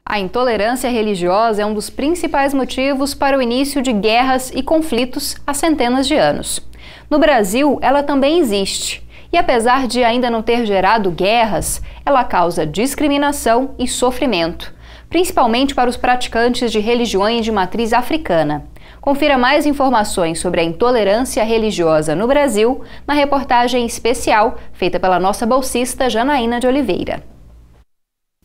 A intolerância religiosa é um dos principais motivos para o início de guerras e conflitos há centenas de anos. No Brasil, ela também existe. E apesar de ainda não ter gerado guerras, ela causa discriminação e sofrimento, principalmente para os praticantes de religiões de matriz africana. Confira mais informações sobre a intolerância religiosa no Brasil na reportagem especial feita pela nossa bolsista Janaína de Oliveira.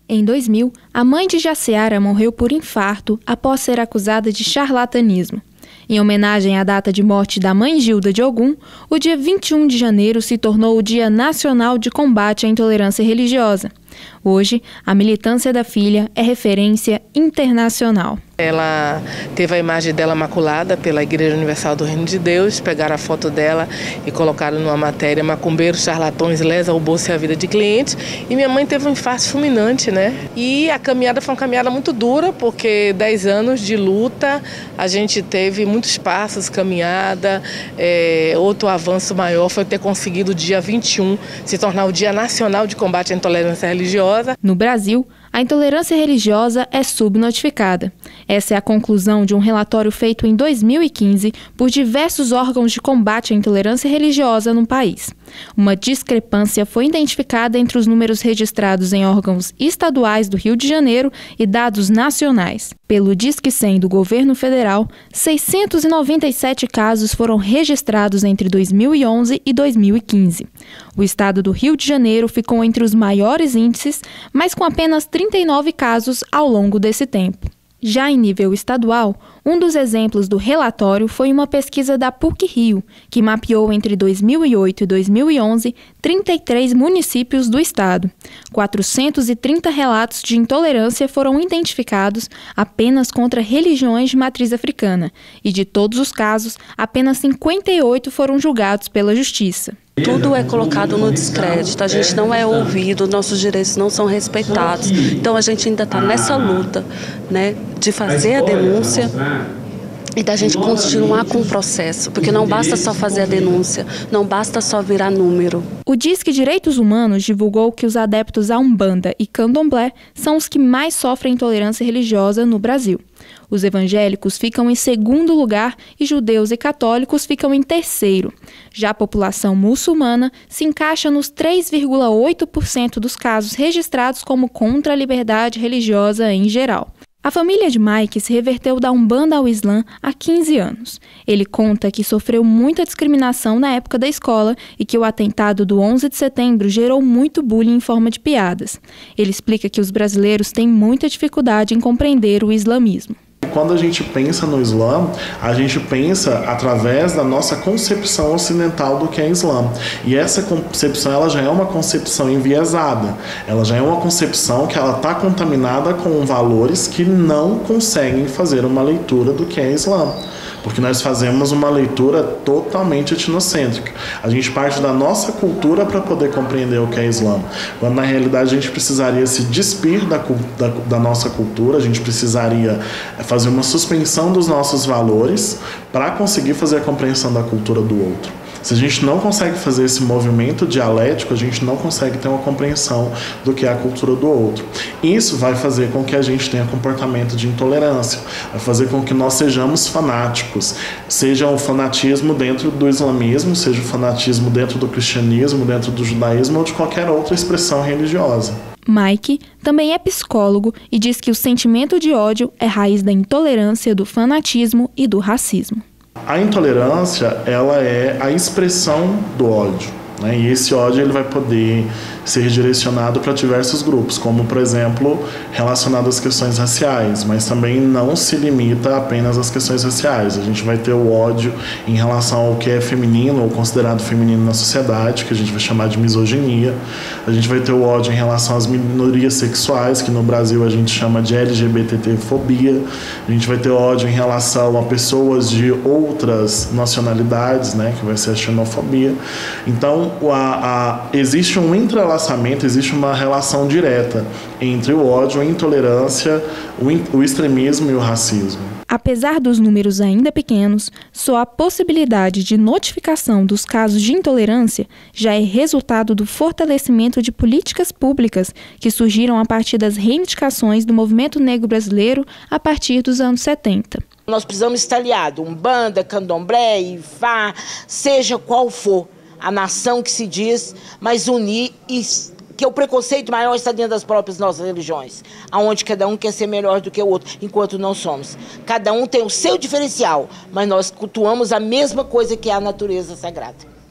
Em 2000, a mãe de Jaciara morreu por infarto após ser acusada de charlatanismo. Em homenagem à data de morte da mãe Gilda de Ogum, o dia 21 de janeiro se tornou o Dia Nacional de Combate à Intolerância Religiosa. Hoje, a militância da filha é referência internacional. Ela teve a imagem dela maculada pela Igreja Universal do Reino de Deus, pegaram a foto dela e colocaram numa matéria: macumbeiros, charlatões, lesam o bolso e a vida de clientes. E minha mãe teve um infarto fulminante, né? E a caminhada foi uma caminhada muito dura, porque 10 anos de luta, a gente teve muitos passos, caminhada. Outro avanço maior foi ter conseguido o dia 21 se tornar o Dia Nacional de Combate à Intolerância Religiosa. No Brasil, a intolerância religiosa é subnotificada. Essa é a conclusão de um relatório feito em 2015 por diversos órgãos de combate à intolerância religiosa no país. Uma discrepância foi identificada entre os números registrados em órgãos estaduais do Rio de Janeiro e dados nacionais. Pelo Disque 100 do governo federal, 697 casos foram registrados entre 2011 e 2015. O estado do Rio de Janeiro ficou entre os maiores índices, mas com apenas 39 casos ao longo desse tempo. Já em nível estadual, um dos exemplos do relatório foi uma pesquisa da PUC-Rio, que mapeou entre 2008 e 2011 33 municípios do estado. 430 relatos de intolerância foram identificados apenas contra religiões de matriz africana, e de todos os casos, apenas 58 foram julgados pela Justiça. Tudo é colocado no descrédito, a gente não é ouvido, nossos direitos não são respeitados. Então a gente ainda está nessa luta, né, de fazer a denúncia e da gente continuar com o processo, porque não basta só fazer a denúncia, não basta só virar número. O Disque Direitos Humanos divulgou que os adeptos à Umbanda e Candomblé são os que mais sofrem intolerância religiosa no Brasil. Os evangélicos ficam em segundo lugar e judeus e católicos ficam em terceiro. Já a população muçulmana se encaixa nos 3,8% dos casos registrados como contra a liberdade religiosa em geral. A família de Mike se reverteu da Umbanda ao Islã há 15 anos. Ele conta que sofreu muita discriminação na época da escola e que o atentado do 11 de setembro gerou muito bullying em forma de piadas. Ele explica que os brasileiros têm muita dificuldade em compreender o islamismo. Quando a gente pensa no Islã, a gente pensa através da nossa concepção ocidental do que é Islã. E essa concepção ela já é uma concepção enviesada. Ela já é uma concepção que ela está contaminada com valores que não conseguem fazer uma leitura do que é Islã. Porque nós fazemos uma leitura totalmente etnocêntrica. A gente parte da nossa cultura para poder compreender o que é Islã. Quando na realidade a gente precisaria se despir da nossa cultura, a gente precisaria fazer uma suspensão dos nossos valores para conseguir fazer a compreensão da cultura do outro. Se a gente não consegue fazer esse movimento dialético, a gente não consegue ter uma compreensão do que é a cultura do outro. Isso vai fazer com que a gente tenha comportamento de intolerância, vai fazer com que nós sejamos fanáticos, seja o fanatismo dentro do islamismo, seja o fanatismo dentro do cristianismo, dentro do judaísmo ou de qualquer outra expressão religiosa. Mike também é psicólogo e diz que o sentimento de ódio é raiz da intolerância, do fanatismo e do racismo. A intolerância, ela é a expressão do ódio, né? E esse ódio ele vai poder ser direcionado para diversos grupos, como, por exemplo, relacionado às questões raciais, mas também não se limita apenas às questões raciais. A gente vai ter o ódio em relação ao que é feminino ou considerado feminino na sociedade, que a gente vai chamar de misoginia. A gente vai ter o ódio em relação às minorias sexuais, que no Brasil a gente chama de LGBTfobia. A gente vai ter ódio em relação a pessoas de outras nacionalidades, né, que vai ser a xenofobia. Então, existe um entrelaçamento, existe uma relação direta entre o ódio, a intolerância, o extremismo e o racismo. Apesar dos números ainda pequenos, só a possibilidade de notificação dos casos de intolerância já é resultado do fortalecimento de políticas públicas que surgiram a partir das reivindicações do movimento negro brasileiro a partir dos anos 70. Nós precisamos estar aliados, Umbanda, Candomblé, Ifá, seja qual for a nação que se diz, mas unir e que o preconceito maior está dentro das próprias nossas religiões, onde cada um quer ser melhor do que o outro, enquanto não somos. Cada um tem o seu diferencial, mas nós cultuamos a mesma coisa que é a natureza sagrada.